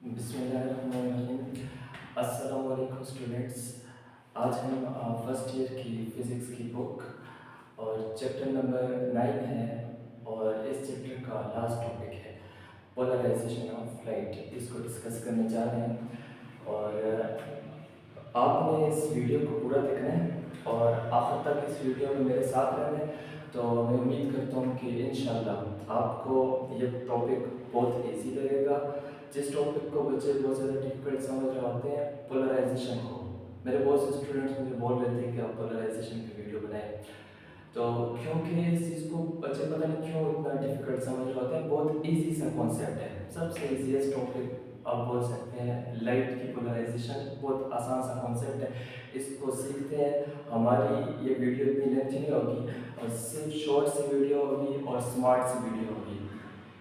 बिस्मिल्लाहिर्रहमानिर्रहीम। अस्सलाम वालेकुम स्टूडेंट्स। आज हम फर्स्ट ईयर की फ़िज़िक्स की बुक और चैप्टर नंबर 9 है और इस चैप्टर का लास्ट टॉपिक है पोलराइजेशन ऑफ लाइट। इसको डिस्कस करने जा रहे हैं और आपने इस वीडियो को पूरा देखना है और आखिर तक इस वीडियो में मेरे साथ रहना है। तो मैं उम्मीद करता हूँ कि इंशाल्लाह आपको ये टॉपिक बहुत इजी लगेगा। जिस टॉपिक को बच्चे बहुत ज़्यादा डिफिकल्ट समझ रहे होते हैं, पोलराइजेशन को। मेरे बहुत से स्टूडेंट्स मुझे बोल रहे थे कि आप पोलराइजेशन की वीडियो बनाएं, तो क्योंकि इस चीज़ को बच्चे पता नहीं क्यों इतना डिफिकल्ट समझ रहे होते हैं। बहुत इजी सा कॉन्सेप्ट है, सबसे इजीएस्ट टॉपिक आप बोल सकते हैं। लाइट की पोलराइजेशन बहुत आसान सा कॉन्सेप्ट है, इसको सीखते हैं। हमारी ये वीडियो इतनी लेंथी नहीं होगी और सिर्फ शॉर्ट सी वीडियो होगी और स्मार्ट सी वीडियो होगी।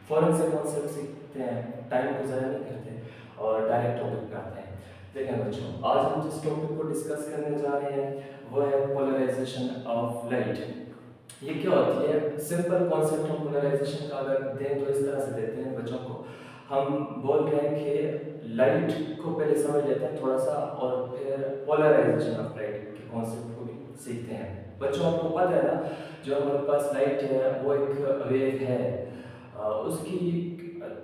फ़ौरन से कॉन्सेप्ट सीखते हैं, टाइम को ज़ाया नहीं करते और डायरेक्ट टॉपिक पे आते हैं। देखें बच्चों, आज हम जिस टॉपिक को डिस्कस करने जा रहे हैं वो है पोलराइजेशन ऑफ लाइट। ये क्या होती है? सिंपल कॉन्सेप्ट ऑफ पोलराइजेशन का अगर दें तो इस तरह से देते हैं बच्चों को। हम बोल रहे हैं कि लाइट को पहले समझ लेते हैं थोड़ा सा और फिर पोलराइजेशन ऑफ लाइट के कॉन्सेप्ट को भी सीखते हैं। बच्चों, आपको पता है ना, जो हमारे पास लाइट है वो एक वेव है। उसकी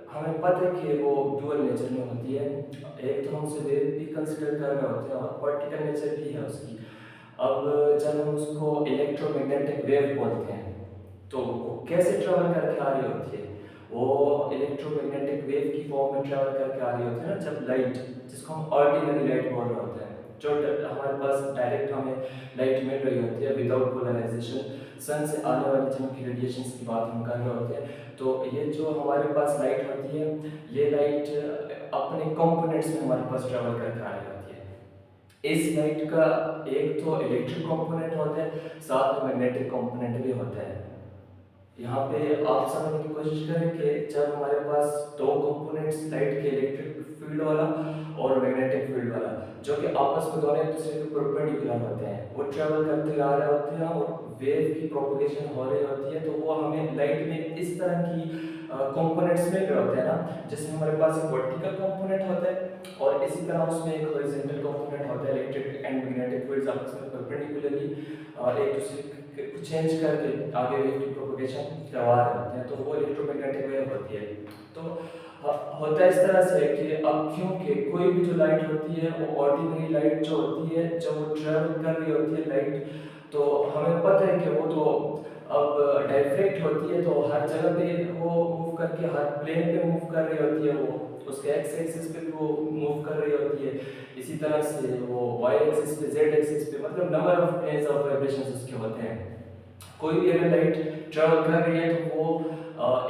हमें पता है कि वो डुअल नेचर में होती है। एक तो हम उसे वेव भी कंसिडर कर रहे होते हैं और पार्टिकल नेचर भी है उसकी। अब जब हम उसको इलेक्ट्रोमैग्नेटिक वेव बोलते हैं तो वो कैसे ट्रेवल करके आ रही होती है? वो इलेक्ट्रोमैग्नेटिक वेव की फॉर्म में ट्रेवल करके आ रही होती है ना, जब लाइट, जिसको हम ऑर्डिनरी लाइट बोल रहे होते हैं, जो हमारे पास डायरेक्ट हमें लाइट मिल रही होती है विदाउट पोलराइजेशन, सन से आने वाली जिनकी रेडिएशन की बात हम कर रहे होते हैं। तो ये जो हमारे पास लाइट होती है, ये लाइट अपने कंपोनेंट्स में हमारे पास ट्रेवल करके आ रही होती है। इस लाइट का एक तो इलेक्ट्रिक कंपोनेंट होता है, साथ में मैग्नेटिक कंपोनेंट भी होता है। यहाँ पे आप समझने की कोशिश करें कि जब हमारे पास दो कंपोनेंट्स लाइट के, इलेक्ट्रिक फील्ड वाला और मैग्नेटिक फील्ड वाला, जो कि आपस में दोनों एक दूसरे के परपेंडिकुलर होते हैं, वो ट्रेवल करते आ रहे होते हैं और वेव की प्रोपगेशन हो रही होती है, तो वो हमें लाइट में इस तरह की कंपोनेंट्स मिल रहे होते हैं ना, जिसमें हमारे पास एक वर्टिकल कंपोनेंट होता है और इसी तरह उसमें एक हॉरिजॉन्टल कंपोनेंट होता है। इलेक्ट्रिक एंड मैग्नेटिक फील्ड्स आपस में परपेंडिकुलरली एक दूसरे को चेंज करके आगे वेव की प्रोपगेशन करवा रहे होते हैं, तो वो इलेक्ट्रोमैग्नेटिक वेव होती है। तो होता है इस तरह से कि अब क्योंकि कोई भी जो लाइट होती है वो ऑर्डिनरी लाइट जो होती है, जब वो ट्रेवल कर रही होती है लाइट, तो हमें पता है कि वो तो अब डायफ्रेक्ट होती है, तो हर जगह पे वो मूव करके हर प्लेन पे मूव कर रही होती है, वो उसके एक्स एक्सिस पे भी वो मूव कर रही होती है, इसी तरह से वो वाई एक्सिस पे, जेड एक्सिस पे, मतलब number of planes of vibrations उसके होते हैं। कोई भी अगर लाइट ट्रेवल कर रही है तो वो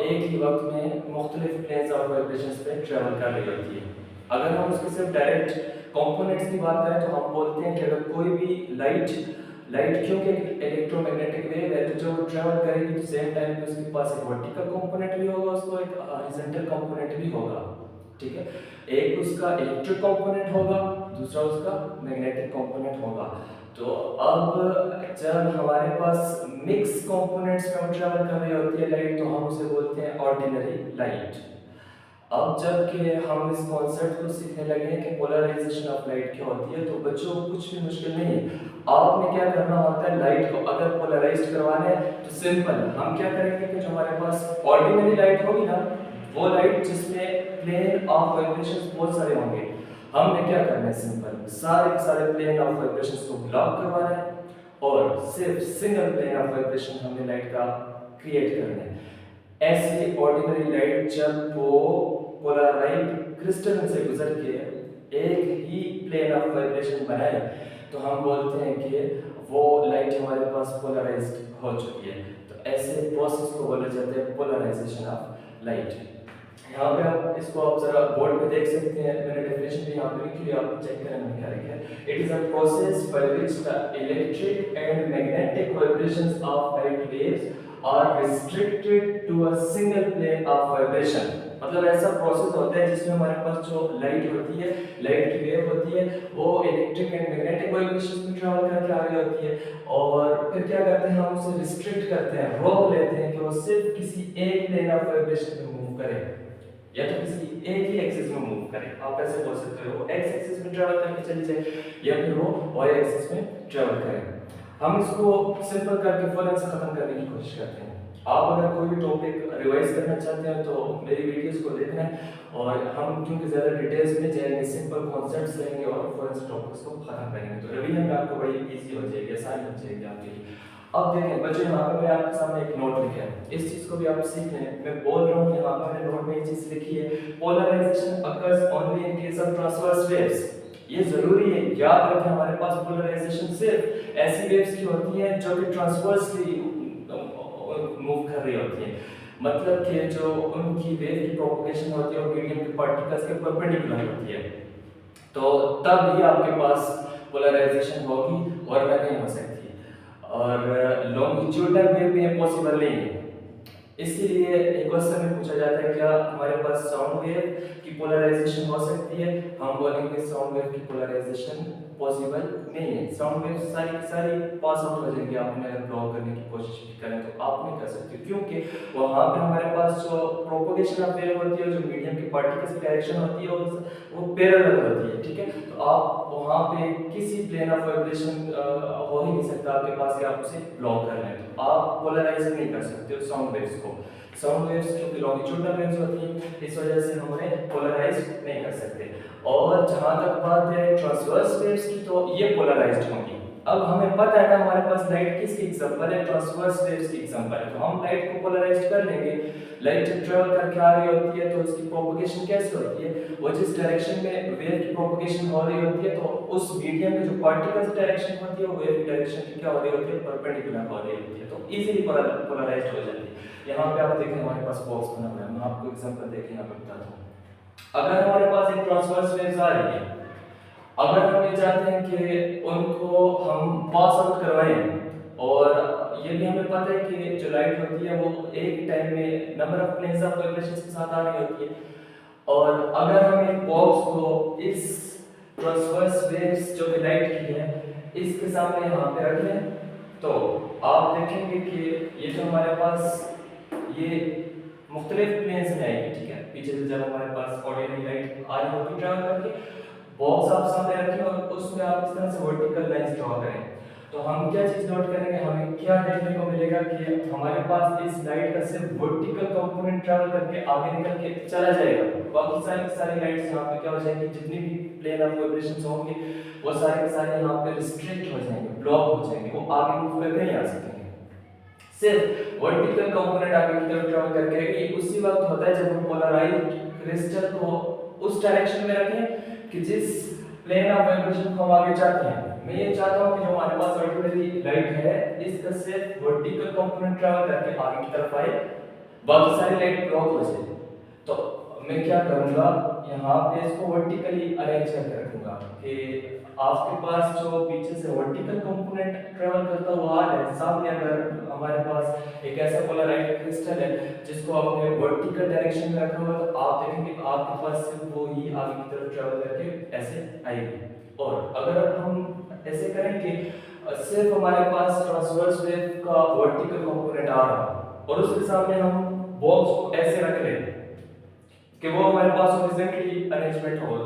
एक ही वक्त में मुख्तलिफ प्लेन्स ऑफ वाइब्रेशंस पे ट्रेवल कर रही होती है। अगर हम उसके सिर्फ डायरेक्ट कंपोनेंट्स की बात करें तो हम बोलते हैं कि अगर कोई भी लाइट लाइट क्योंकि इलेक्ट्रोमैग्नेटिक वेव है, तो जब वो ट्रेवल करेगी तो सेम टाइम पे उसके पास एक वर्टिकल कंपोनेंट भी होगा, उसको एक हॉरिजॉन्टल कंपोनेंट भी होगा। ठीक है, एक उसका इलेक्ट्रिक कंपोनेंट होगा, दूसरा उसका मैग्नेटिक कंपोनेंट होगा। तो अब जब हमारे पास मिक्स कंपोनेंट्स में ट्रेवल कर रही होती है लाइट, तो हम उसे बोलते हैं ऑर्डिनरी लाइट। अब जब कि हम इस कॉन्सेप्ट को सीखने लगे हैं कि पोलराइजेशन ऑफ लाइट क्या होती है, तो बच्चों को कुछ भी मुश्किल नहीं है। आपने क्या करना होता है, लाइट को अगर पोलराइज्ड करवाना है तो सिंपल हम क्या करेंगे कि जो हमारे पास ऑर्डिनरी लाइट होगी ना, वो लाइट जिसमें प्लेन ऑफ वाइब्रेशंस बहुत सारे होंगे, हमने क्या करना है, सिंपल सारे के सारे प्लेन ऑफ वाइब्रेशंस को ब्लॉक करवाना है और सिर्फ सिंगल प्लेन ऑफ वाइब्रेशन हमने लाइट का क्रिएट करना है। ऐसी ऑर्डिनरी लाइट जब वो पोलराइज्ड क्रिस्टल से गुजर के एक ही प्लेन ऑफ वाइब्रेशन बनाए, तो हम बोलते हैं कि वो लाइट हमारे पास पोलराइज्ड हो चुकी है। तो ऐसे प्रोसेस को बोला जाता है पोलराइजेशन ऑफ लाइट। यहाँ पे आप इसको आप जरा बोर्ड पे देख सकते हैं, मैंने डेफिनेशन भी यहाँ पे लिखी है, आप चेक करें मैंने क्या लिखा है। It is a process by which the electric and magnetic vibrations of light waves are restricted to a single plane of vibration. मतलब ऐसा प्रोसेस होता है जिसमें हमारे पास जो लाइट होती है, लाइट की वेव होती है, वो इलेक्ट्रिक एंड मैग्नेटिक वाइब्रेशंस में ट्रैवल करके आ रही होती है और फिर क्या करते हैं, हम उसे रिस्ट्रिक्ट करते हैं, रोक लेते हैं कि वो सिर्फ किसी एक प्लेन ऑफ वाइब्रेशन में मूव करे। या तो किसी एक ही एक्सिस में मूव करे, आप ऐसे बोल सकते हो एक्स एक्सिस में ट्रेवल करके चली जाए या फिर वो वाई एक्सिस में ट्रेवल करे। हम इसको सिंपल करके फौरन से खत्म करने की कोशिश करते हैं। आप अगर कोई भी टॉपिक रिवाइज करना चाहते हैं तो मेरी वीडियोस को देखना है, और हम क्योंकि ज़्यादा डिटेल्स में जाएंगे, सिंपल कॉन्सेप्ट्स लेंगे और फौरन से टॉपिक्स को खत्म करेंगे, तो रिवीजन में आपको बड़ी इजी हो जाएगी, आसानी हो जाएगी आपके लिए। अब देखें बच्चों, यहाँ पे मैंने आपके सामने एक नोट लिखा है, इस चीज़ को भी आप सीख लें। मैं बोल रहा हूँ यहाँ पे मैंने नोट में ये चीज़ लिखी है, polarization occurs only in case of transverse waves. ये जरूरी है, याद रखें, हमारे पास पोलराइजेशन सिर्फ ऐसी वेव्स की होती है जो कि ट्रांसवर्सली मूव कर रही होती है, मतलब कि जो उनकी वेव की प्रोपगेशन होती है वो मीडियम के पार्टिकल्स के परपेंडिकुलर होती है, तो तब ही आपके पास पोलराइजेशन होगी और नहीं हो सकती। और लॉन्गिट्यूडनल वेव में पॉसिबल नहीं है। इसलिए एक क्वेश्चन में पूछा जाता है क्या हमारे पास साउंड वेव की पोलराइजेशन हो सकती है, हम बोलेंगे साउंड वेव की पोलराइजेशन पॉसिबल नहीं है। साउंड वेव सारी पास आउट हो जाएंगी, आपने अगर ब्लॉक करने की कोशिश भी करें तो आप नहीं कर सकते, क्योंकि वहाँ पे हमारे पास जो प्रोपोगेशन ऑफ वेव होती है, जो मीडियम के पार्टिकल्स की डायरेक्शन होती है वो पैरेलल होती है, ठीक है। तो आप वहाँ पे किसी प्लेन ऑफ वाइब्रेशन हो ही नहीं सकता आपके पास कि आप उसे ब्लॉक कर लें, तो आप पोलराइज नहीं कर सकते हो साउंड वेव्स को। साउंड वेव्स क्योंकि लॉन्गिट्यूडनल वेव्स होती हैं, इस वजह से हम उन्हें पोलराइज नहीं कर सकते। और जहाँ तक बात है ट्रांसवर्स वेव्स की, तो ये पोलराइज्ड होंगी। अब हमें पता है ना हमारे पास लाइट किसकी एग्जांपल है, ट्रांसवर्स वेव्स की एग्जांपल है, तो हम लाइट को पोलराइज्ड कर लेंगे। लाइट जब ट्रेवल करके आ रही होती है तो उसकी प्रोपगेशन कैसे होती है, वो जिस डायरेक्शन में वेव की प्रोपगेशन हो रही होती है, तो उस मीडियम में जो पार्टिकल्स डायरेक्शन होती है वो वेव की डायरेक्शन की क्या हो रही होती है, परपेंडिकुलर हो रही होती है, तो इजीली पोलराइज्ड हो जाती है। यहाँ पे आप देखें हमारे पास बॉक्स बना हुआ है, मैं आपको एग्जांपल देके यहाँ पे बताता हूँ। अगर हमारे पास एक ट्रांसवर्स वेव्स आ रही है, अगर हम ये चाहते हैं कि उनको हम पास आउट करवाएं, और ये भी हमें पता है कि जो लाइट होती है वो एक टाइम में number of planes of vibrations के साथ आ रही होती है, और अगर हम एक बॉक्स को इस ट्रांसवर्स वेव्स जो कि लाइट की है इसके सामने यहाँ पे रख लें, तो आप देखेंगे कि ये जो हमारे पास ये मुख्तलिफ प्लेन्स में आएगी, ठीक है। पीछे से जब हमारे पास ऑर्डिनरी लाइट आ रही होगी ट्रैवल करके, बॉक्स आप सामने रखें और उसमें आप इस तरह से वर्टिकल लाइंस ड्रॉ करें, तो हम क्या चीज नोट करेंगे, हमें क्या देखने को मिलेगा कि हमारे पास इस लाइट का सिर्फ वर्टिकल कंपोनेंट ट्रैवल करके आगे निकल के चला जाएगा, बाकी सारी लाइट्स यहाँ पे क्या हो जाएंगी, जितनी भी प्लेन ऑफ वाइब्रेशंस होंगे वो सारे के सारे यहाँ पे रिस्ट्रिक्ट हो जाएंगे, ब्लॉक हो जाएंगे, वो आगे मूव करके नहीं आ सकेंगे। सिर्फ वर्टिकल कंपोनेंट आगे की तरफ ट्रैवल करके ये उसी वक्त होता है जब हम पोलराइज्ड क्रिस्टल को उस डायरेक्शन में रखें कि जिस प्लेन ऑफ वाइब्रेशन को हम आगे चाहते हैं। मैं ये चाहता हूं कि जो हमारे पास ऑर्डिनरी लाइट है इसका सिर्फ वर्टिकल कंपोनेंट ट्रैवल करके आगे की तरफ आए, बाकी सारी लाइट ब्लॉक हो जाए, तो मैं क्या करूंगा, यहाँ पे इसको वर्टिकली अरेंज करके रखूंगा कि आपके पास जो पीछे से वर्टिकल कंपोनेंट ट्रैवल करता हुआ आ रहा है, सामने अगर हमारे पास एक ऐसा पोलराइज्ड क्रिस्टल है जिसको आपने वर्टिकल डायरेक्शन में रखा हुआ, तो आप देखेंगे आपके पास सिर्फ वो ही आगे की तरफ ट्रैवल करके ऐसे आएगी। और अगर हम ऐसे करें कि सिर्फ हमारे पास ट्रांसवर्स वेव का वर्टिकल कंपोनेंट आ रहा और उसके सामने हम बॉक्स को ऐसे रख लें कि वो हमारे पास हॉरिजॉन्टली अरेंजमेंट हो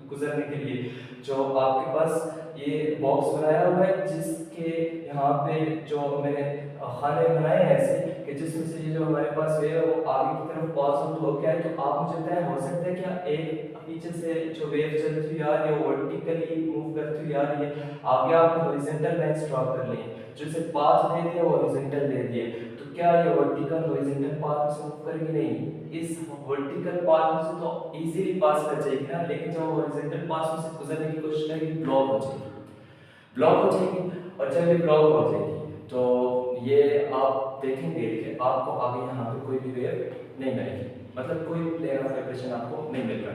गुजरने के लिए, जो आपके पास ये बॉक्स बनाया हुआ है जिसके यहाँ पे जो मैंने खाने बनाए हैं ऐसे कि जिसमें से ये जो हमारे पास वेव है वो आगे की तरफ पास आउट हो गया है, तो आप मुझे बताएं हो सकता है क्या एक पीछे से जो वेव चलती हुई आ रही है वो वर्टिकली मूव करती हुई आ रही है, आगे आपने हॉरिजॉन्टल लाइंस ड्रॉ कर ली, जो इसे पाथ दे दिया वो हॉरिजॉन्टल दे दिए, तो क्या ये वर्टिकल हॉरिजॉन्टल पाथ से मूव करेगी? नहीं, इस वर्टिकल पाथ में से तो इजीली पास कर जाएगी ना, लेकिन जब हॉरिजॉन्टल पाथ में से गुजरने की कोशिश करेगी ब्लॉक हो जाएगी, और जब ये ब्लॉक हो जाएगी तो ये आप देखेंगे कि आपको आगे यहाँ पे कोई भी वेव नहीं मिलेगी, मतलब कोई प्लेन ऑफ वाइब्रेशन आपको नहीं मिल रहा।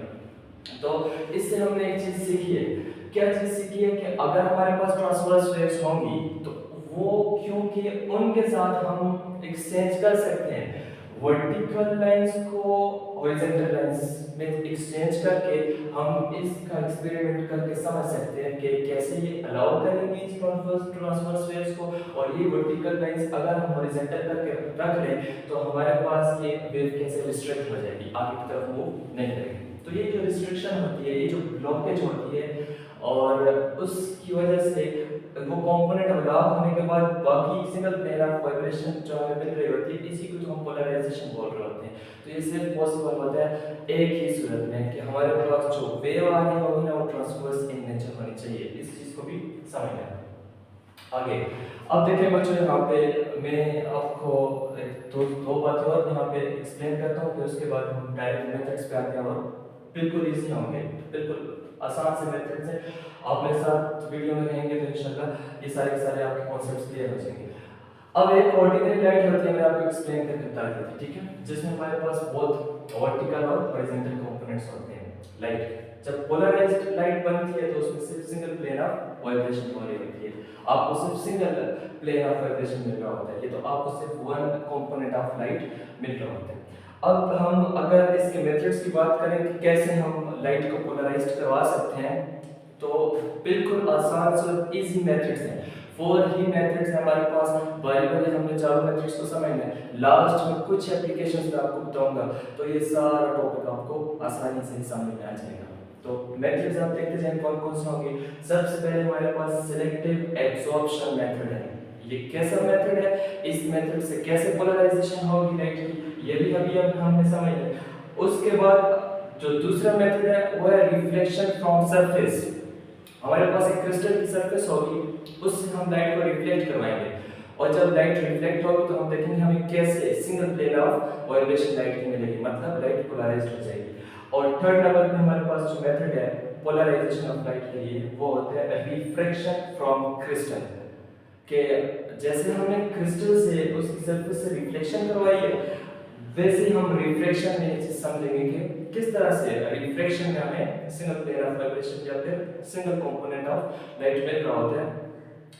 तो इससे हमने एक चीज सीखी है, क्या चीज सीखी है कि अगर हमारे पास ट्रांसवर्स वेव्स होंगी तो वो क्योंकि उनके साथ हम एक्सचेंज कर सकते हैं, वर्टिकल लाइंस को हॉरिजॉन्टल लाइंस में एक्सचेंज करके हम इसका एक्सपेरिमेंट करके समझ सकते हैं कि कैसे ये अलाउ करेंगे इस ट्रांसवर्स वेव्स को, और ये वर्टिकल लाइंस अगर हम हॉरिजॉन्टल करके रख लें तो हमारे पास ये वेव कैसे रिस्ट्रिक्ट हो जाएगी, आगे की तरफ मूव नहीं करेगी। तो ये जो रिस्ट्रिक्शन होती है, ये जो ब्लॉकेज होती है, और उसकी वजह से वो कंपोनेंट ब्लॉक होने के बाद बाकी सिंगल प्लेन ऑफ वाइब्रेशन जो हमें मिल रही होती है, इसी को जो हम पोलराइजेशन बोल रहे होते हैं। तो ये सिर्फ पॉसिबल होता है एक ही सूरत में कि हमारे पास जो वेव आ रही होगी ना वो ट्रांसवर्स इन नेचर होनी चाहिए। इस चीज को भी समझना है। आगे अब देखिए बच्चों, यहाँ पे मैं आपको दो बातें और यहाँ पे एक्सप्लेन करता हूँ, फिर उसके बाद हम डायरेक्ट मेथड्स पे आते हैं और बिल्कुल इजी होंगे, बिल्कुल आसान से मेथड्स है। आप मेरे साथ वीडियो में रहेंगे तो इंशाल्लाह ये सारे के सारे आपके कॉन्सेप्ट्स क्लियर हो जाएंगे। अब एक ऑर्डिनरी लाइट होती है, मैं आपको एक्सप्लेन करके बता देती हूँ, ठीक है, जिसमें हमारे पास बहुत वर्टिकल और हॉरिजॉन्टल कंपोनेंट्स होते हैं। लाइट जब पोलराइज्ड लाइट बनती है तो उसमें सिर्फ सिंगल प्लेन ऑफ वाइब्रेशन हो रही होती है, आपको सिर्फ सिंगल प्लेन ऑफ वाइब्रेशन मिल रहा होता है, ये तो आपको सिर्फ वन कंपोनेंट ऑफ लाइट मिल रहा होता है। अब हम अगर इसके मेथड्स की बात करें कि कैसे हम लाइट को पोलराइज्ड करवा सकते हैं, तो बिल्कुल आसान से इजी मेथड्स हैं। 4 ही मेथड्स हैं हमारे पास। बारी-बारी हमने चारों मेथड्स को समझना है, लास्ट में कुछ एप्लीकेशंस मैं आपको बताऊंगा, तो ये सारा टॉपिक आपको आसानी से समझ में आ जाएगा। तो मेथड्स आप देखते जाएं कौन कौन से होंगे। सबसे पहले हमारे पास सिलेक्टिव एब्जॉर्प्शन मेथड है। ये कैसा मेथड है, इस मेथड से कैसे पोलराइजेशन होगी लाइट की, ये भी अभी हमने समझना। उसके बाद जो दूसरा मेथड है वो है रिफ्लेक्शन फ्रॉम सरफेस। हमारे पास एक क्रिस्टल की सरफेस होगी, उससे हम लाइट को रिफ्लेक्ट करवाएंगे, और जब लाइट रिफ्लेक्ट होगी तो हम देखेंगे हमें कैसे single plane of vibration light की मिलेगी, मतलब लाइट पोलराइज्ड हो जाएगी। और थर्ड नंबर पे हमारे पास जो मेथड है पोलराइजेशन ऑफ लाइट के लिए, वो होता है रिफ्रैक्शन फ्रॉम क्रिस्टल। कि जैसे हमने क्रिस्टल से उसकी सरफेस से रिफ्लेक्शन करवाई है, वैसे हम रिफ्रैक्शन में ये समझेंगे कि किस तरह से रिफ्रैक्शन में हमें सिंगल प्लेन ऑफ वाइब्रेशन या फिर सिंगल कंपोनेंट ऑफ लाइट मिल रहा होता है,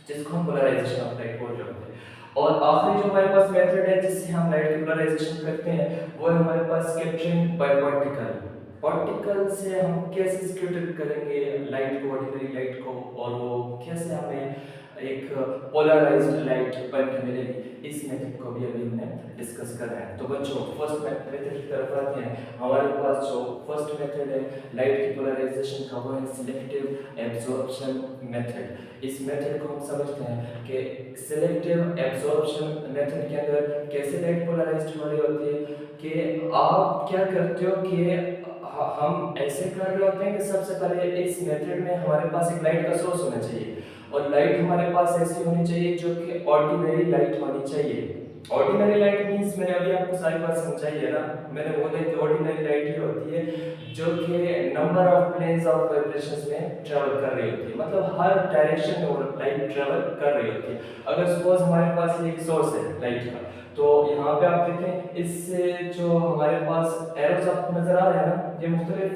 जिसको हम पोलराइजेशन ऑफ लाइट बोल रहे होते हैं। और आखिरी जो हमारे पास मेथड है जिससे हम लाइट की पोलराइजेशन करते हैं, वो है हमारे पास स्कैटरिंग बाय पार्टिकल। पार्टिकल से हम कैसे स्कैटर करेंगे लाइट को, ऑर्डिनरी लाइट को, और वो कैसे हमें एक पोलराइज्ड लाइट बन के मिलेगी, इस मेथड को भी अभी हमने डिस्कस कर रहे हैं। तो बच्चों फर्स्ट मेथड की तरफ आते हैं। हमारे पास जो फर्स्ट मेथड है लाइट की पोलराइजेशन का, वो है सिलेक्टिव एब्जॉर्प्शन मेथड। इस मेथड को हम समझते हैं कि सिलेक्टिव एब्जॉर्प्शन मेथड के अंदर कैसे लाइट पोलराइज्ड हो रही होती है, कि आप क्या करते हो कि हम ऐसे कर रहे होते हैं कि सबसे पहले इस मेथड में हमारे पास एक लाइट का सोर्स होना चाहिए, और लाइट हमारे पास ऐसी होनी चाहिए जो कि ऑर्डिनरी लाइट होनी चाहिए। ऑर्डिनरी लाइट मींस मैंने अभी आपको सारी बात समझाई है ना, मैंने बोला कि ऑर्डिनरी लाइट ही होती है जो कि number of planes of vibrations में ट्रैवल कर रही होती है, मतलब हर डायरेक्शन में वो लाइट ट्रैवल कर रही होती है। अगर सपोज हमारे पास एक सोर्स है लाइट का, तो यहाँ पे आप देखें इससे जो हमारे पास एरोस आपको नजर आ रहे हैं ना, ये मुख्तलिफ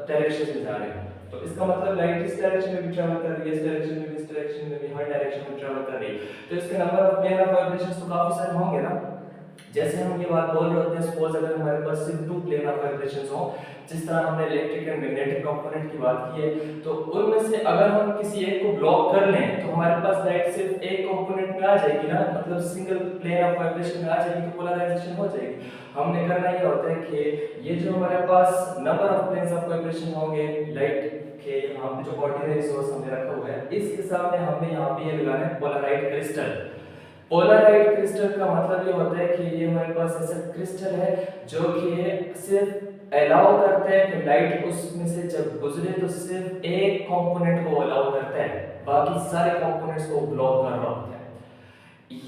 डायरेक्शन में जा रहे हैं, तो इसका मतलब लाइट इस डायरेक्शन में भी ट्रैवल कर रही है, इस डायरेक्शन में भी, इस डायरेक्शन में भी, हर डायरेक्शन में ट्रैवल कर रही है। तो इसके number of plane of vibrations तो काफी सारे होंगे ना। जैसे हम ये बात बोल रहे होते हैं, सपोज अगर हमारे पास सिर्फ 2 प्लेन ऑफ वाइब्रेशंस हो, जिस तरह हमने इलेक्ट्रिक एंड मैग्नेटिक कंपोनेंट की बात की है, तो उनमें से अगर हम किसी एक को ब्लॉक कर लें तो हमारे पास लाइट सिर्फ एक कंपोनेंट में आ जाएगी ना, मतलब सिंगल प्लेन ऑफ वाइब्रेशन में आ जाएगी, तो पोलराइजेशन हो जाएगी। हमने करना ये होता है कि ये जो हमारे पास number of planes of vibration होंगे लाइट के, यहाँ पे जो ऑर्डिनरी सोर्स हमने रखा हुआ है, इसके सामने हमने यहाँ पे ये लगाना है पोलराइट क्रिस्टल। पोलराइट क्रिस्टल का मतलब ये होता है कि ये हमारे पास ऐसा क्रिस्टल है जो कि सिर्फ अलाउ करता है कि लाइट उसमें से जब गुजरे तो सिर्फ एक कंपोनेंट को अलाउ करता है, बाकी सारे कंपोनेंट्स को ब्लॉक कर रहा होता है।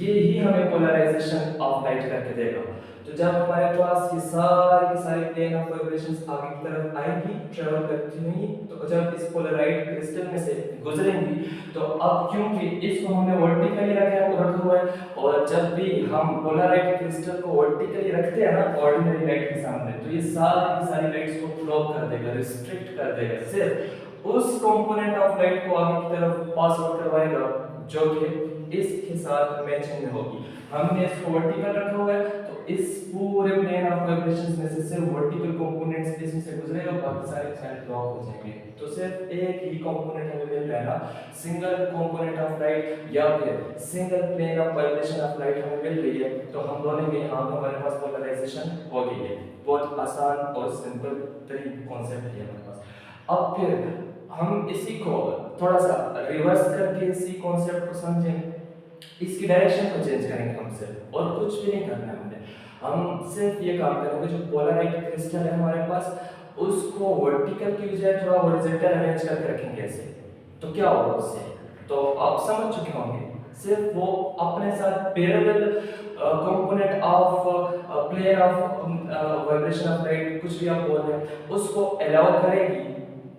ये ही हमें पोलराइजेशन ऑफ लाइट करके देगा। तो जब हमारे पास ये सारी प्लेन ऑफ वाइब्रेशंस आगे की तरफ आएंगी ट्रैवल करती हुई, तो जब इस पोलराइट क्रिस्टल में से गुजरेंगी, तो अब क्योंकि इसको हमने वर्टिकली रखा हुआ है, और जब भी हम पोलराइट क्रिस्टल को वर्टिकली रखते हैं ना ऑर्डिनरी लाइट के सामने, तो ये सारी लाइट्स को ब्लॉक कर देगा, रिस्ट्रिक्ट कर देगा, सिर्फ उस कंपोनेंट ऑफ लाइट को आगे की तरफ पास आउट करवाएगा जो कि इसके साथ मैचिंग में होगी। हमने इसको वर्टिकल रखा हुआ है, तो इस पूरे प्लेन ऑफ वाइब्रेशंस में से सिर्फ वर्टिकल कंपोनेंट्स इसमें से गुजरेगा, बाकी सारे साइड ब्लॉक हो जाएंगे। तो सिर्फ एक ही कंपोनेंट हमें मिल रहा है ना, सिंगल कंपोनेंट ऑफ लाइट या फिर single plane of vibration of light हमें मिल रही है, तो हम बोलेंगे यहाँ पे हमारे पास पोलराइजेशन हो गई है। बहुत आसान और सिंपल तरीके कॉन्सेप्ट है हमारे पास। अब फिर हम इसी को थोड़ा सा रिवर्स करके इसी कॉन्सेप्ट को समझें, इसकी डायरेक्शन को चेंज करेंगे हम सिर्फ, और कुछ भी नहीं करना है हमने। हम सिर्फ ये काम करेंगे, जो पोलराइट क्रिस्टल है हमारे पास उसको वर्टिकल की बजाय थोड़ा हॉरिजॉन्टल अरेंज करके रखेंगे ऐसे। तो क्या होगा उससे, तो आप समझ चुके होंगे, सिर्फ वो अपने साथ parallel component of plane of vibration of light, कुछ भी आप बोल रहे हैं, उसको अलाउ करेगी,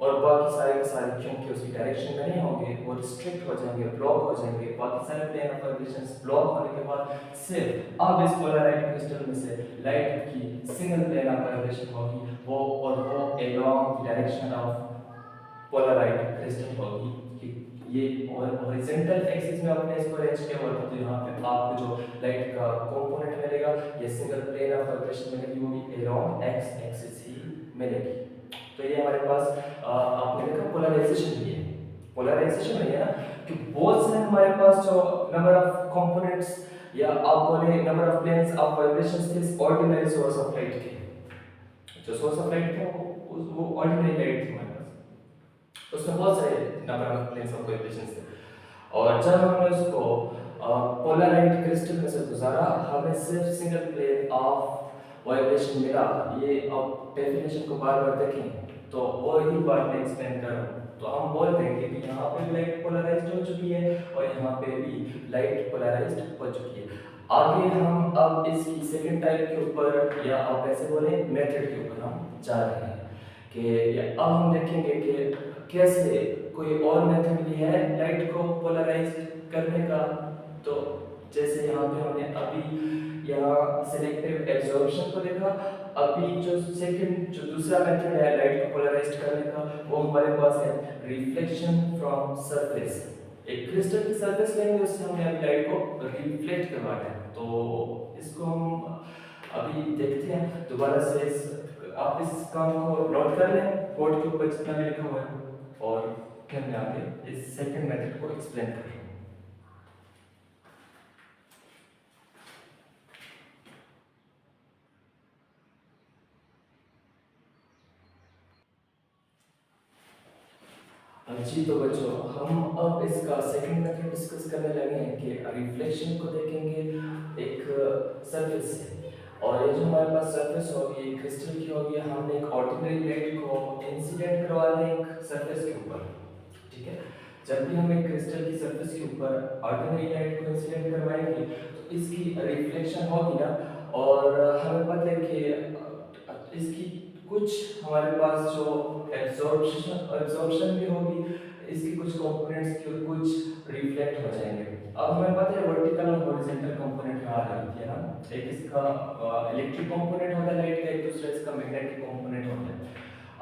और बाकी सारे के सारे क्योंकि उसकी डायरेक्शन में नहीं होंगे वो रिस्ट्रिक्ट हो जाएंगे, ब्लॉक हो जाएंगे। बाकी सारे प्लेन ऑफ वाइब्रेशंस ब्लॉक होने के बाद सिर्फ अब इस पोलराइट क्रिस्टल में से लाइट की सिंगल प्लेन ऑफ वाइब्रेशन होगी, वो और वो along the direction of पोलराइट crystal होगी। ये और हॉरिजॉन्टल एक्सिस में आपने इसको अरेंज किया हुआ था, तो यहाँ पे आपको जो लाइट का कंपोनेंट मिलेगा ये सिंगल प्लेन ऑफ वाइब्रेशन मिलेगी, वो भी अलोंग एक्स एक्सिस ही मिलेगी। तो ये हमारे पास आपने देखा पोलराइजेशन भी है। पोलराइजेशन में है ना कि बोथ से हमारे पास जो नंबर ऑफ कंपोनेंट्स या आप बोले number of planes of vibrations थे ऑर्डिनरी सोर्स ऑफ लाइट के, जो सोर्स ऑफ लाइट था वो ऑर्डिनरी लाइट थी हमारे पास, उसमें बहुत सारे number of planes of vibrations थे। और जब हमने उसको पोलराइट क्रिस्टल में से गुजारा, हमें सिर्फ सिंगल प्लेन ऑफ वाइब्रेशन मिला। ये अब डेफिनेशन को बार बार देखें तो वो ही बात मैं एक्सप्लेन कर रहा हूँ। तो हम बोल देंगे कि यहाँ पे भी लाइट पोलराइज्ड हो चुकी है और यहाँ पे भी लाइट पोलराइज्ड हो चुकी है। आगे हम अब इसकी सेकंड टाइप के ऊपर, या आप ऐसे बोले मेथड के ऊपर हम जा रहे हैं कि अब हम देखेंगे कि कैसे कोई और मेथड भी है लाइट को पोलराइज करने का। तो जैसे यहाँ पे हमने अभी यहाँ सिलेक्टिव एब्जॉर्प्शन को देखा, अभी जो दूसरा मेथड है लाइट को पोलराइज करने का, वो हमारे पास है रिफ्लेक्शन फ्रॉम सरफेस। एक क्रिस्टल की सरफेस लेंगे, उससे हमने अभी लाइट को रिफ्लेक्ट करवाना है। तो इसको हम अभी देखते हैं दोबारा से। आप इस काम को नोट कर लें बोर्ड के ऊपर जितना भी लिखा हुआ है, और फिर मैं आगे इस सेकंड मेथड को एक्सप्लेन कर रहा हूँ। जी तो बच्चों, हम अब इसका सेकंड मेथड डिस्कस करने लगे हैं कि रिफ्लेक्शन को देखेंगे एक सरफेस से। और ये जो हमारे पास सरफेस होगी क्रिस्टल की होगी, हमने एक ऑर्डिनरी लाइट को इंसिडेंट करवाना है एक सरफेस के ऊपर, ठीक है। जब भी हम एक क्रिस्टल की सरफेस के ऊपर ऑर्डिनरी लाइट को इंसिडेंट करवाएंगे तो इसकी रिफ्लेक्शन होगी ना, और हमें पता है कि इसकी कुछ हमारे पास जो एब्जॉर्प्शन भी होगी, इसकी कुछ कंपोनेंट्स की और कुछ रिफ्लेक्ट हो जाएंगे। अब हमें पता है वर्टिकल और हॉरिजॉन्टल कंपोनेंट कहाँ होती है ना, एक इसका इलेक्ट्रिक कंपोनेंट होता है लाइट का, एक दूसरा इसका मैग्नेटिक कंपोनेंट होता है।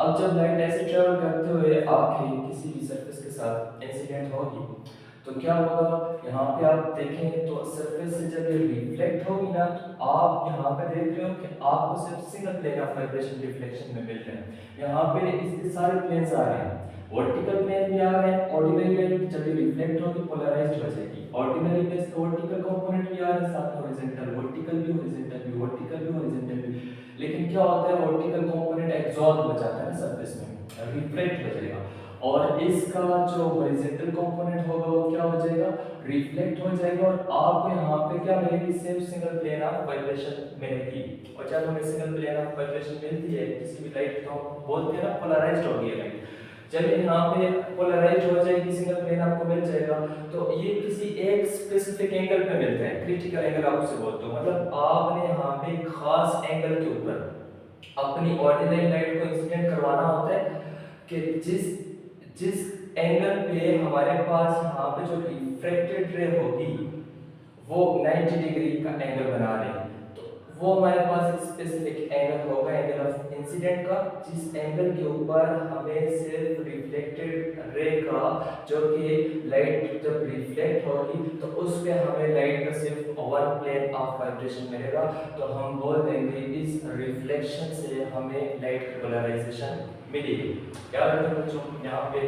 अब जब लाइट ऐसे ट्रेवल करते हुए आके किसी भी सरफेस के साथ इंसिडेंट होगी तो क्या होगा, यहाँ पे आप देखें तो सरफेस से जब ये रिफ्लेक्ट होगी ना, तो आप यहाँ पे देख रहे हो कि आपको सिर्फ single plane of vibration reflection में मिल रहा है। यहाँ पे इसके सारे प्लेन्स आ रहे हैं, वर्टिकल प्लेन भी आ रहे हैं, ऑर्डिनरी लाइट जब ये रिफ्लेक्ट होगी पोलराइज्ड हो जाएगी, ऑर्डिनरी प्लेन का वर्टिकल कंपोनेंट भी आ रहा है, साथ में हॉरिजॉन्टल, वर्टिकल भी हॉरिजॉन्टल भी, वर्टिकल भी हॉरिजॉन्टल भी। लेकिन क्या होता है, वर्टिकल कंपोनेंट एब्जॉर्ब हो जाता है सरफेस में, रिफ्लेक्ट हो जाएगा, और इसका जो हॉरिजॉन्टल कंपोनेंट होगा वो क्या हो जाएगा, रिफ्लेक्ट हो जाएगा, और आपको यहाँ पे क्या मिलेगी, सिर्फ सिंगल प्लेन ऑफ वाइब्रेशन मिलेगी। और जब हमें सिंगल प्लेन ऑफ वाइब्रेशन मिलती है किसी भी लाइट को बोलते हैं ना पोलराइज्ड हो गई है लाइट, जब यहाँ पे पोलराइज्ड हो जाएगी, सिंगल प्लेन आपको मिल जाएगा, तो ये किसी एक स्पेसिफिक एंगल पे मिलता है, क्रिटिकल एंगल आप उसे बोलते हो। मतलब आपने यहाँ पे खास एंगल के ऊपर अपनी ऑर्डिनरी लाइट को इंसिडेंट करवाना होता है कि जिस एंगल पे हमारे पास यहाँ पे जो रिफ्रैक्टेड रे होगी वो 90 डिग्री का एंगल बना रही है, तो वो हमारे पास एक स्पेसिफिक एंगल होगा, एंगल ऑफ इंसिडेंस इंसिडेंट का, जिस एंगल के ऊपर हमें सिर्फ रिफ्लेक्टेड रे का, जो कि लाइट जब रिफ्लेक्ट होगी तो उस पे हमें लाइट का सिर्फ वन प्लेन ऑफ वाइब्रेशन मिलेगा, तो हम बोल देंगे इस रिफ्लेक्शन से हमें लाइट की पोलराइजेशन मिलेगी। क्या बच्चों, यहाँ पे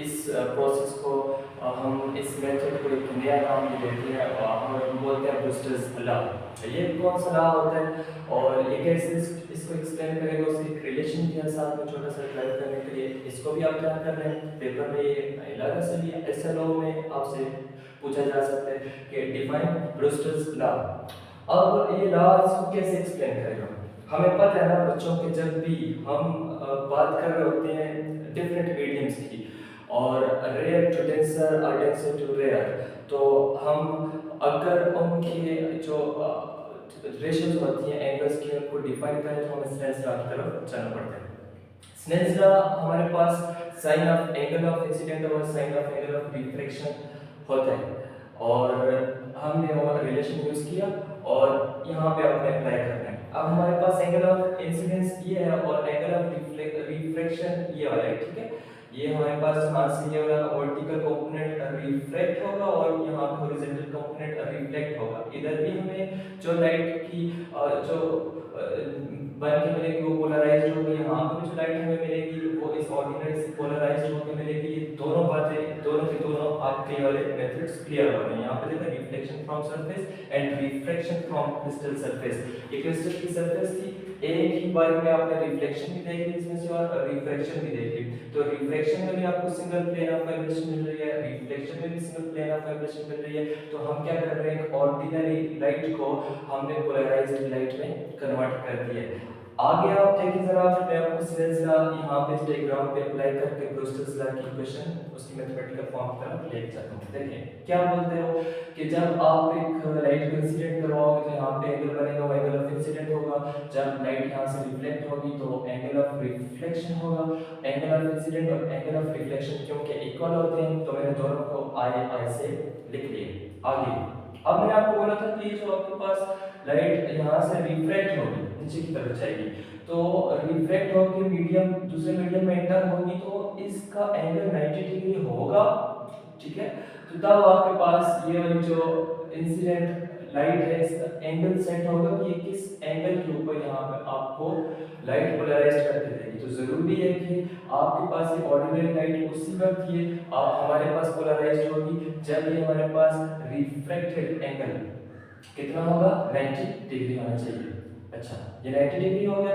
इस प्रोसेस को हम इस मेथड को एक नया नाम भी देते हैं और हम बोलते हैं ब्रूस्टर्स लॉ। ये कौन सा लॉ होता है और ये कैसे इसको एक्सप्लेन करेगा, उसकी एक रिलेशन के साथ में छोटा सा क्लियर करने के लिए इसको भी आप ध्यान कर रहे हैं पेपर में। ये लगा से ऐसे लॉ में आपसे पूछा जा सकता है कि डिफाइन ब्रूस्टर्स लॉ। अब ये लॉ इसको कैसे एक्सप्लेन करेगा, हमें पता है ना बच्चों के, जब भी हम बात कर रहे होते हैं डिफरेंट मीडियम्स की और रेयर टू डेंसर और डेंसर टू रेयर, तो हम अगर उनके जो रेशियोज होती हैं एंगल्स की उनको डिफाइन करें तो हमें स्नेल्स लॉ की तरफ चलना पड़ता है। स्नेल्स लॉ हमारे पास sine of angle of incidence और sine of angle of reflection होता है और हमने वो रिलेशन यूज किया और यहाँ पे आपने अप्लाई करना है। अब हमारे पास एंगल ऑफ इंसिडेंस ये है और एंगल ऑफ रिफ्लेक्शन ये वाला है, ठीक है। ये हमारे पास यहाँ से ये वाला वर्टिकल कंपोनेंट रिफ्लेक्ट होगा और यहाँ पे हॉरिजॉन्टल कंपोनेंट रिफ्लेक्ट होगा। इधर भी हमें जो लाइट की जो बन के मिलेगी वो पोलराइज्ड होगी, यहाँ पे भी जो लाइट हमें मिलेगी वो इस ऑर्डिनरी से पोलराइज्ड होकर मिलेगी। ये दोनों बातें दोनों के दोनों आपके वाले मेथड्स क्लियर हो रहे हैं। यहाँ पे देखो reflection from surface and refraction from crystal surface. ये क्रिस्टल की सरफेस थी, एक ही बार में आपने रिफ्लेक्शन भी देख ली इसमें से और रिफ्रैक्शन भी देख ली। तो रिफ्लेक्शन में भी आपको सिंगल प्लेन ऑफ वाइब्रेशन मिल रही है, रिफ्लेक्शन में भी सिंगल प्लेन ऑफ वाइब्रेशन मिल रही है। तो हम क्या कर रहे हैं, ऑर्डिनरी लाइट को हमने पोलराइज्ड लाइट में कन्वर्ट कर दिया है। आगे आप देखिए जरा, मैं आपको स्नेल्स लॉ यहाँ पे इस डायग्राम पे अप्लाई करके ब्रूस्टर्स लॉ की इक्वेशन उसकी मैथमेटिकल फॉर्म की तरफ लेके जाता हूँ। देखिए क्या बोलते हो कि जब आप एक लाइट को इंसिडेंट करवाओगे तो यहाँ पे एंगल बनेगा, वो एंगल ऑफ इंसिडेंट होगा। जब लाइट यहाँ से रिफ्लेक्ट होगी तो एंगल ऑफ रिफ्लेक्शन होगा। एंगल ऑफ इंसिडेंट और एंगल ऑफ रिफ्लेक्शन क्योंकि इक्वल होते हैं तो मैंने दोनों को आई से लिख लिया। आगे अब मैंने आपको बोला था कि जो आपके पास लाइट यहाँ से रिफ्रैक्ट होगी नीचे की तरफ जाएगी, तो रिफ्रैक्ट होकर मीडियम दूसरे मीडियम में एंटर होगी तो इसका एंगल 90 डिग्री होगा, ठीक है। तो तब आपके पास ये वाली जो इंसिडेंट लाइट है इसका एंगल सेट होगा कि ये किस एंगल के ऊपर यहाँ पे आपको लाइट पोलराइज करके देगी। तो जरूरी है कि आपके पास ये ऑर्डिनरी लाइट उसी वक्त ये हमारे पास पोलराइज्ड होगी जब ये हमारे पास रिफ्रैक्टेड एंगल कितना होगा, 90 डिग्री होना चाहिए। अच्छा, ये 90 डिग्री हो गया।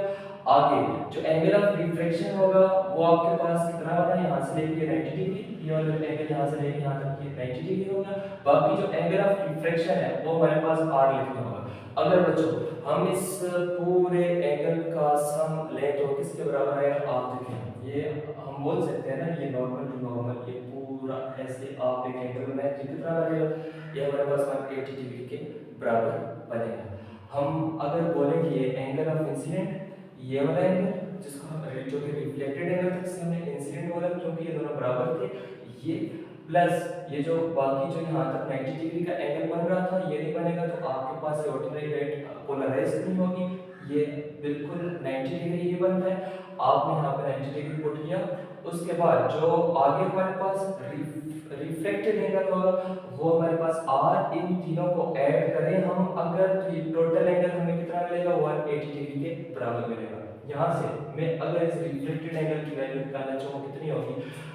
आगे जो एंगल ऑफ रिफ्रैक्शन होगा वो आपके पास कितना होगा, यहाँ से लेके 90 डिग्री, ये वाला एंगल यहाँ से लेके यहाँ तक ये 90 डिग्री होगा। बाकी जो एंगल ऑफ रिफ्रैक्शन है वो हमारे पास r लिखना होगा। अगर बच्चों हम इस पूरे एंगल का सम लें तो किसके बराबर है, आप देखें ये हम बोल सकते हैं ना, ये नॉर्मल टू नॉर्मल, ये पूरा ऐसे आप एक एंगल बनाए तो कितना बनेगा, ये हमारे पास 180 डिग्री के बराबर बनेगा। हम अगर बोलें कि ये एंगल ऑफ इंसिडेंट, ये वाला एंगल जिसको हम जो कि रिफ्लेक्टेड एंगल तक से हमने इंसिडेंट बोला क्योंकि ये दोनों बराबर थे, ये प्लस ये जो बाकी जो यहाँ तक 90 डिग्री का एंगल बन रहा था ये नहीं बनेगा, तो आपके पास ये ऑर्डिनरी लाइट पोलराइज नहीं होगी, ये बिल्कुल 90 डिग्री ही बनता है। आपने यहाँ पे 90 डिग्री पुट किया, उसके बाद जो आगे हमारे पास रिफ्लेक्टेड एंगल होगा वो हमारे पास r, इन तीनों को ऐड करें हम अगर तो ये टोटल एंगल हमें कितना मिलेगा, 180 डिग्री के बराबर मिलेगा। यहाँ से मैं अगर इस रिफ्लेक्टेड एंगल की वैल्यू निकालना चाहूँ कितनी होगी,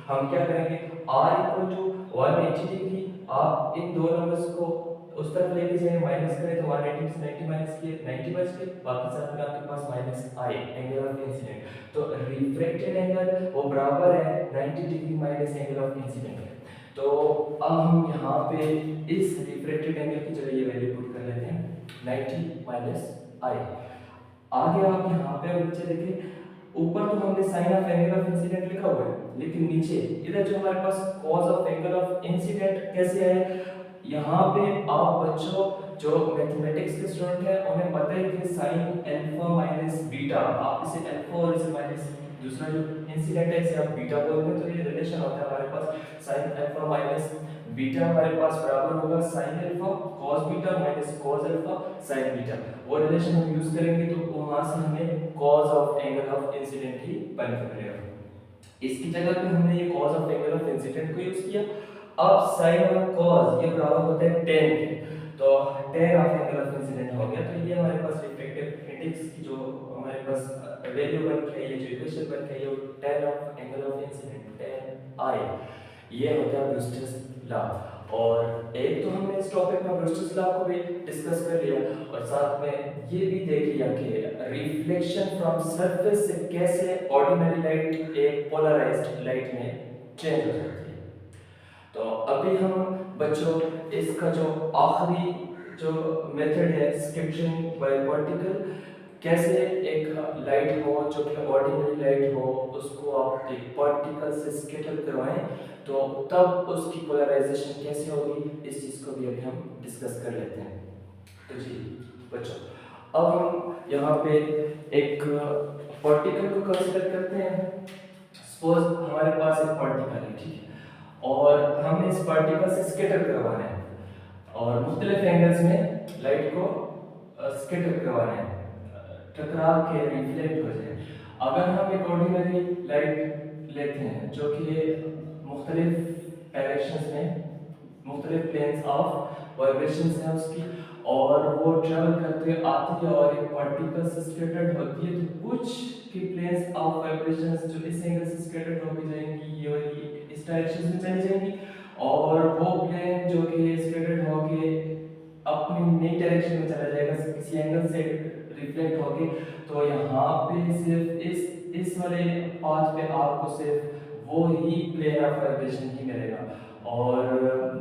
हम क्या करेंगे r इक्वल टू 180 डिग्री, आप इन दो नंबर्स को उस तरफ लेके जाए माइनस करें तो 180 से 90 माइनस किए 90 बच गए, बाकी साथ में आपके पास minus I angle of incidence. तो रिफ्लेक्टेड एंगल वो बराबर है 90 degree minus angle of incidence. तो अब हम यहाँ पे इस रिफ्लेक्टेड एंगल की जगह ये वैल्यू पुट कर लेते हैं 90 माइनस आई। आगे आप यहाँ पे बच्चे देखिए, ऊपर तो हमने sine of angle of incidence लिखा हुआ है, लेकिन नीचे इधर जो हमारे पास cos of angle of incidence कैसे है, यहाँ पे आप बच्चों जो मैथमेटिक्स के स्टूडेंट हैं उन्हें पता है कि साइन अल्फा माइनस बीटा, आप इसे अल्फा और इसे माइनस दूसरा जो इंसिडेंट है इसे आप बीटा बोलते हैं, तो ये रिलेशन होता है हमारे पास साइन अल्फा माइनस बीटा हमारे पास बराबर होगा sine alpha cos beta minus cos alpha sin beta. वो रिलेशन हम यूज करेंगे तो वहां से हमें cos of angle of incidence ही बन के मिलेगा। इसकी जगह पे हमने ये cos of angle of incidence को यूज किया। अब साइन और कॉज ये बराबर होता है tan के, तो tan of angle of incident हो गया। तो ये हमारे पास रिफ्लेक्टिव इंडेक्स की जो हमारे पास वैल्यू बन के है, ये जो इक्वेशन बन के है, ये tan of angle of incident tan I, ये होता है ब्रूस्टर्स लॉ। और एक तो हमने इस टॉपिक में ब्रूस्टर्स लॉ को भी डिस्कस कर लिया और साथ में ये भी देख लिया कि रिफ्लेक्शन फ्रॉम सरफेस से कैसे ऑर्डिनरी लाइट एक पोलराइज्ड लाइट में चेंज हो जाती है। तो अभी हम बच्चों इसका जो आखिरी जो मेथड है स्कैटरिंग बाय पार्टिकल, कैसे एक लाइट हो जो कि ऑर्डिनरी लाइट हो उसको आप एक पार्टिकल से स्कैटर करवाएं तो तब उसकी पोलराइजेशन कैसे होगी, इस चीज़ को भी अभी हम डिस्कस कर लेते हैं। तो जी बच्चों, अब हम यहाँ पे एक पार्टिकल को कंसीडर करते हैं। सपोज हमारे पास एक पार्टिकल है, ठीक है, और हमने इस पार्टिकल से स्कैटर करवाना है और मुख्तलिफ एंगल्स में लाइट को स्कैटर करवाना है, टकरा के रिफ्लेक्ट हो जाए। अगर हम एक ऑर्डिनरी लाइट लेते हैं जो कि मुख्तलिफ डायरेक्शंस में मुख्तलिफ प्लेन्स ऑफ वाइब्रेशंस हैं उसकी, और वो ट्रेवल करते आती है और एक पार्टिकल से स्कैटर्ड होती है, तो कुछ की प्लेन्स ऑफ वाइब्रेशंस जो इस एंगल से स्कैटर्ड होकर जाएंगी, ये वाली इस डायरेक्शन में चली जाएंगी, और वो प्लेन जो कि स्कैटर्ड होके अपनी नई डायरेक्शन में चला जाएगा किसी एंगल से रिफ्लेक्ट होके। तो यहाँ पे सिर्फ इस वाले पाथ पे आपको सिर्फ वो ही प्लेन ऑफ वाइब्रेशन ही मिलेगा, और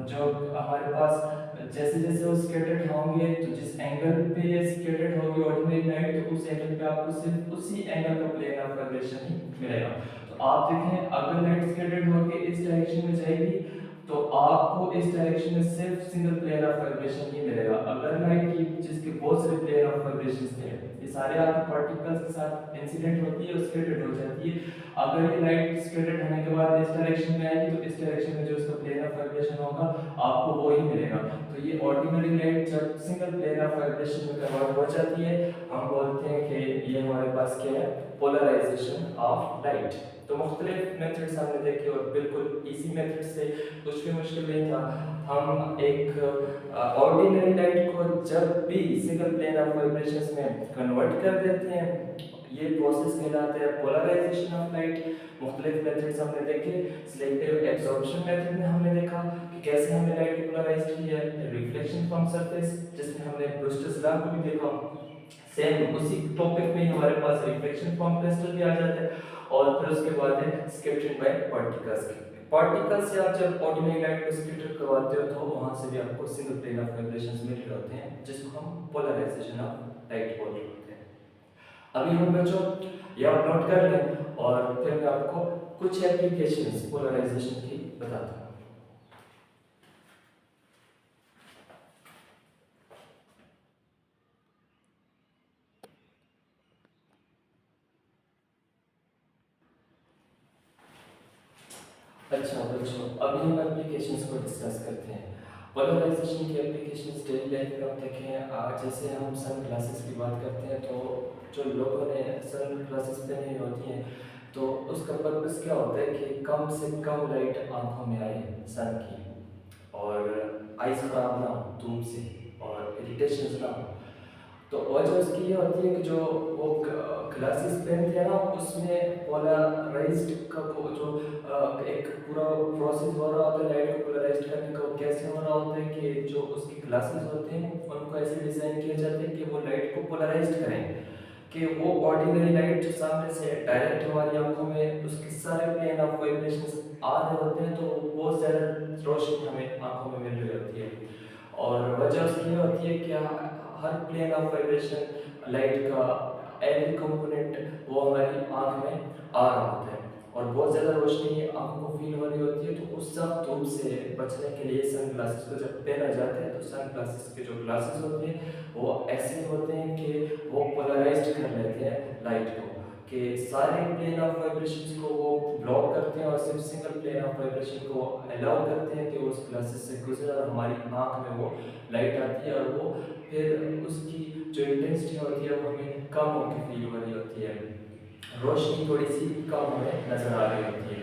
जो हमारे पास जैसे जैसे वो स्कैटर्ड होंगे तो जिस एंगल पे स्कैटर्ड होगी ऑर्डिनरी लाइट, तो उस एंगल पे आपको सिर्फ उसी एंगल का प्लेन ऑफ वाइब्रेशन ही मिलेगा। तो आप देखें, अगर लाइट स्कैटर्ड होके इस डायरेक्शन में जाएगी तो आपको इस डायरेक्शन में सिर्फ सिंगल प्लेन ऑफ वाइब्रेशन ही मिलेगा। अगर लाइट की जिसके बहुत सारे प्लेन ऑफ वाइब्रेशंस थे, ये सारे आपके पार्टिकल्स के साथ इंसिडेंट होती है और स्कैटर्ड हो जाती है, अगर ये लाइट स्कैटर्ड होने के बाद इस डायरेक्शन में आएगी तो इस डायरेक्शन में जो इसका प्लेन ऑफ वाइब्रेशन होगा आपको वो ही मिलेगा। तो ये ऑर्डिनरी लाइट जब सिंगल प्लेन ऑफ वाइब्रेशन में कन्वर्ट हो जाती है, हम बोलते हैं कि ये हमारे पास क्या है, पोलराइजेशन ऑफ लाइट। तो मुख्तलिफ मेथड्स हमने देखे और बिल्कुल इजी मेथड से कुछ भी मुश्किल नहीं था। हम एक ऑर्डिनरी लाइट को जब भी सिंगल प्लेन ऑफ वाइब्रेशंस में कन्वर्ट कर देते हैं, ये प्रोसेस कहलाता है पोलराइजेशन ऑफ लाइट। मुख्तलिफ मेथड्स हमने देखे, सिलेक्टिव एब्जॉर्प्शन मेथड में हमने देखा कि कैसे हमने लाइट को पोलराइज किया है, रिफ्लेक्शन फ्रॉम सरफेस जिसमें हमने ब्रूस्टर्स लॉ को भी देखा, सेम उसी टॉपिक में हमारे पास रिफ्लेक्शन फ्रॉम क्रिस्टल भी आ जाता है, और फिर उसके बाद है स्कैटरिंग बाय पार्टिकल्स। पार्टिकल से आप जब ऑर्डिनरी लाइट को स्कैटर करवाते हो तो वहां से भी आपको सिंगल प्लेन ऑफ वाइब्रेशंस मिल रहे होते हैं, जिसको हम पोलराइजेशन ऑफ लाइट बोल रहे होते हैं। अभी हम बच्चों ये आप नोट कर लें और फिर मैं आपको कुछ एप्लीकेशंस पोलराइजेशन की बताता हूँ। अच्छा बच्चों, अभी हम एप्लीकेशंस को डिस्कस करते हैं। पोलराइजेशन की एप्लीकेशंस डेली लाइफ में हम देखें, जैसे हम सन ग्लासेस की बात करते हैं तो जो लोगों ने सन ग्लासेस पहनी होती हैं तो उसका पर्पस क्या होता है कि कम से कम लाइट आंखों में आए सन की, और आइज खराब ना हो धूप से और इरिटेशन ना हो। तो वजह उसकी ये होती है कि जो वो ग्लासेस पहनते हैं ना, उसमें पोलराइज्ड का वो जो एक पूरा प्रोसेस हो रहा होता है लाइट को पोलराइज्ड करने का। वो कैसे हो रहा होता है कि जो उसके ग्लासेस होते हैं उनको ऐसे डिज़ाइन किया जाता है कि वो लाइट को पोलराइज्ड करें, कि वो ऑर्डिनरी लाइट जो सामने से डायरेक्ट हमारी आंखों में उसके सारे प्लेन ऑफ वाइब्रेशंस आ रहे होते हैं, तो बहुत ज़्यादा रोशनी हमें आंखों में मिल रही होती है। और वजह उसकी ये होती है कि हर प्लेन ऑफ वाइब्रेशन लाइट का एवरी कंपोनेंट वो हमारी आंख में आ रहा होता है, और बहुत ज़्यादा रोशनी आंखों को फील हो रही होती है। तो उस सब धूप से बचने के लिए सन ग्लासेस को जब पहना जाता है तो सन ग्लासेस के जो ग्लासेस होते हैं वो ऐसे होते हैं कि वो पोलराइज्ड कर लेते हैं लाइट को, कि सारे प्लेन ऑफ वाइब्रेशंस को वो ब्लॉक करते हैं और सिर्फ सिंगल प्लेन ऑफ वाइब्रेशन को अलाउ करते हैं कि उस ग्लासेस से गुजरे और हमारी आंख में वो लाइट आती है, और वो फिर उसकी जो इंटेंसिटी होती है वो हमें कम होकर फील हो रही होती है। रोशनी थोड़ी सी कम हमें नज़र आ रही होती है।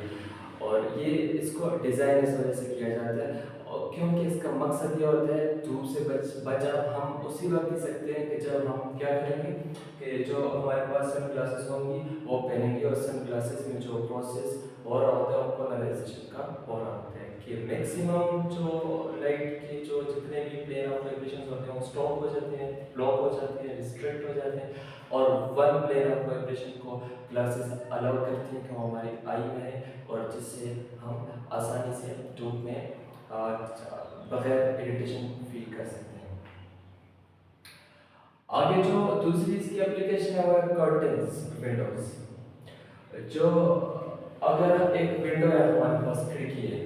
और ये इसको डिज़ाइन इस वजह से किया जाता है और क्योंकि इसका मकसद ये होता है धूप से बचाव हम उसी वक्त दे सकते हैं कि जब हम क्या करेंगे कि जो हमारे पास सन ग्लासेस होंगी वो पहनेंगे और सन ग्लासेस में जो प्रोसेस हो रहा होता है वो पोलराइजेशन का हो रहा होता है कि मैक्सिमम जो लाइट के जो जितने भी प्लेन ऑफ वाइब्रेशंस होते हैं वो स्टॉप हो जाते हैं, ब्लॉक हो जाते हैं, रिस्ट्रिक्ट हो जाते हैं और वन प्लेन ऑफ वाइब्रेशन को ग्लासेस अलाउ करती हैं कि वो हमारी आई में है और जिससे हम आसानी से धूप में बगैर इरिटेशन फील कर सकते हैं। आगे जो दूसरी इसकी एप्लीकेशन है वो है कर्टन्स, विंडोज। जो अगर एक विंडो है हमारे पास खिड़की है,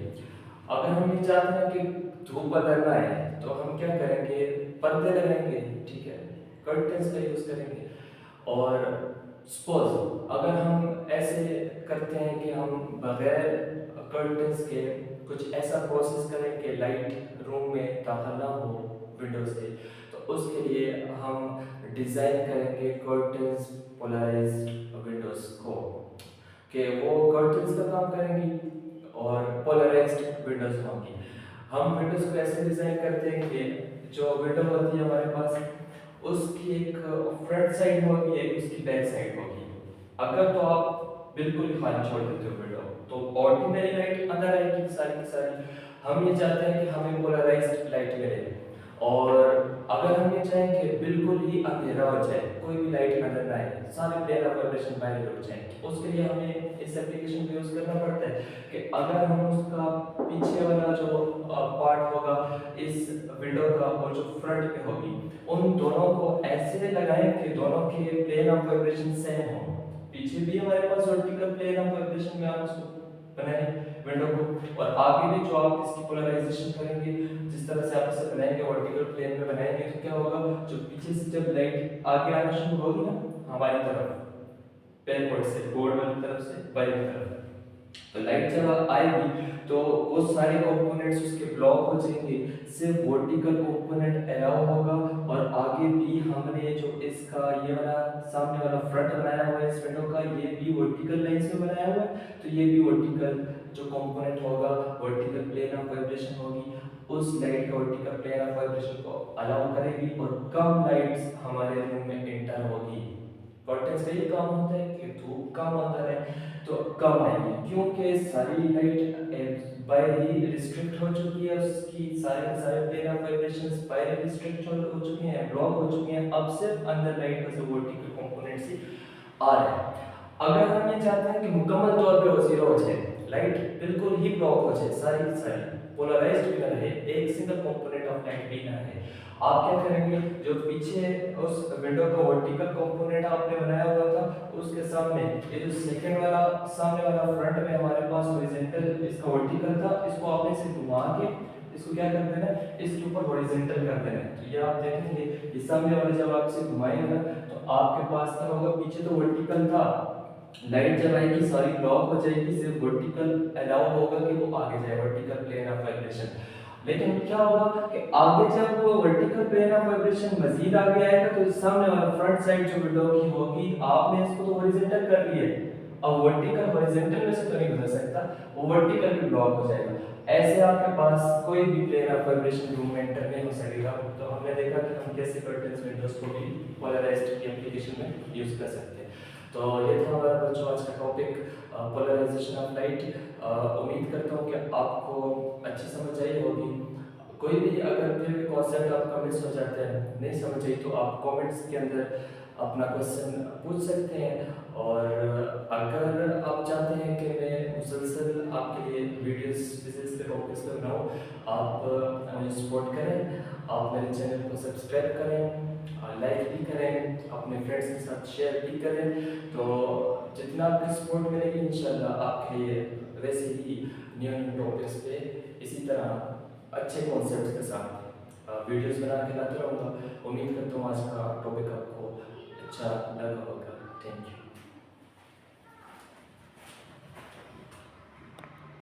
अगर हम ये चाहते हैं कि धूप अंदर ना आए तो हम क्या करेंगे, पर्दे लगाएंगे, ठीक है, कर्टन्स का यूज करेंगे। और सपोज अगर हम ऐसे करते हैं कि हम बगैर कर्टन्स के कुछ ऐसा प्रोसेस करें कि लाइट रूम में दाखिल ना हो विंडो से, तो उसके लिए हम डिज़ाइन करेंगे कर्टन्स पोलराइज्ड विंडोज को कि वो कर्टन्स का काम करेंगी और पोलराइज्ड विंडोज होंगी। हम विंडोज को ऐसे डिज़ाइन करते हैं कि जो विंडो होती है हमारे पास उसकी एक फ्रंट साइड होगी, एक उसकी बैक साइड होगी। अगर तो आप बिल्कुल ही खाली छोड़ देते हो विंडो तो ऑर्डिनरी लाइट अंदर आएगी सारी की सारी। हम ये चाहते हैं कि हमें पोलराइज्ड लाइट मिले और अगर हम ये चाहें कि बिल्कुल ही अंधेरा हो जाए, कोई भी लाइट अंदर ना आए, सारे प्लेन ऑफ वाइब्रेशन बाहर हो जाए, उसके लिए हमें इस एप्लीकेशन को यूज करना पड़ता है कि अगर हम उसका पीछे वाला जो पार्ट होगा इस विंडो का और जो फ्रंट पे होगी उन दोनों को ऐसे लगाएं कि दोनों के प्लेन ऑफ वाइब्रेशन सेम हो। पीछे भी हमारे पास वर्टिकल प्लेन ऑफ वाइब्रेशन में आप उसको बनाएं विंडो को और आगे भी जो आप इसकी पोलराइजेशन करेंगे जिस तरह से आप इसे बनाएंगे वर्टिकल प्लेन में बनाएंगे तो क्या होगा, जो पीछे से जब लाइट आगे आना शुरू होगी ना हमारी तरफ बैकवर्ड से बोर्ड वाली तरफ से बाई तरफ, तो लाइट जब आएगी तो वो सारे कंपोनेंट्स उसके ब्लॉक हो जाएंगे, सिर्फ वर्टिकल कंपोनेंट अलाउ होगा और आगे भी हमने जो इसका ये वाला सामने वाला फ्रंट बनाया हुआ है इस विंडो का ये भी वर्टिकल लाइन से बनाया हुआ है, तो ये भी वर्टिकल जो कंपोनेंट होगा वर्टिकल प्लेन ऑफ वाइब्रेशन होगी उस लाइट का वर्टिकल प्लेन ऑफ वाइब्रेशन को अलाउ करेगी और कम लाइट्स हमारे रूम में एंटर होगी। कर्टेन्स का ये काम होता है कि धूप कम अंदर है तो कम आएगी क्योंकि सारी लाइट बाहर ही रिस्ट्रिक्ट हो चुकी है, उसकी सारे प्लेन ऑफ वाइब्रेशंस बाहर रिस्ट्रिक्ट हो चुके हैं, ब्लॉक हो चुके हैं, अब सिर्फ अंदर लाइट का जो वर्टिकल कंपोनेंट से आ रहा है। अगर हम ये चाहते हैं कि मुकम्मल तौर पे वो जीरो हो जाए, लाइट बिल्कुल ही ब्लॉक हो जाए, सारी पोलराइज्ड भी ना रहे, एक सिंगल कंपोनेंट ऑफ लाइट भी ना रहे, आप क्या करेंगे, जो पीछे उस विंडो का वर्टिकल कंपोनेंट आपने बनाया हुआ था उसके सामने ये जो सेकंड वाला सामने वाला फ्रंट में हमारे पास हॉरिजॉन्टल इसका वर्टिकल था, इसको आपने इसे घुमा के इसको क्या कर देना है, इसके ऊपर हॉरिजॉन्टल कर देना है। तो ये आप देखेंगे इस सामने वाले जब आप इसे घुमाएंगे तो आपके पास क्या होगा, पीछे तो वर्टिकल था, लाइट जब आएगी सारी ब्लॉक हो जाएगी, सिर्फ वर्टिकल अलाउ होगा कि वो आगे जाए वर्टिकल प्लेन ऑफ वाइब्रेशन। लेकिन क्या होगा कि आगे जब वो वर्टिकल प्लेन ऑफ वाइब्रेशन मजीद आगे आएगा तो सामने वाला फ्रंट साइड जो विंडो की होगी आपने इसको तो हॉरिजॉन्टल कर लिया है, अब वर्टिकल हॉरिजॉन्टल में से तो नहीं गुजर सकता, वो वर्टिकल भी ब्लॉक हो जाएगा। ऐसे आपके पास कोई भी प्लेन ऑफ वाइब्रेशन रूम में एंटर नहीं हो सकेगा। तो हमने देखा कि हम कैसे कर्टेन्स विंडोज को भी पोलराइज्ड की एप्लीकेशन में यूज कर सकते हैं। तो ये था हमारा बच्चों आज का टॉपिक पोलराइजेशन ऑफ लाइट। उम्मीद करता हूँ कि आपको अच्छी समझ आई होगी। कोई भी अगर फिर भी कॉन्सेप्ट आपका मिस हो जाता है, नहीं समझ आई, तो आप कमेंट्स के अंदर अपना क्वेश्चन पूछ सकते हैं और अगर आप चाहते हैं कि मैं मुसलसल आपके लिए वीडियोस फिजिक्स के टॉपिक्स पर बनाऊँ, आप मुझे सपोर्ट करें, आप मेरे चैनल को सब्सक्राइब करें, लाइक भी करें, अपने फ्रेंड्स के साथ शेयर भी करें। तो जितना आपकी सपोर्ट मिलेगी इंशाल्लाह आपके लिए वैसे ही न्यू टॉपिक्स पे इसी तरह अच्छे कॉन्सेप्ट्स के साथ वीडियोस बना के लाते रहूँगा। उम्मीद करता हूँ आज का टॉपिक आपको अच्छा लगा होगा।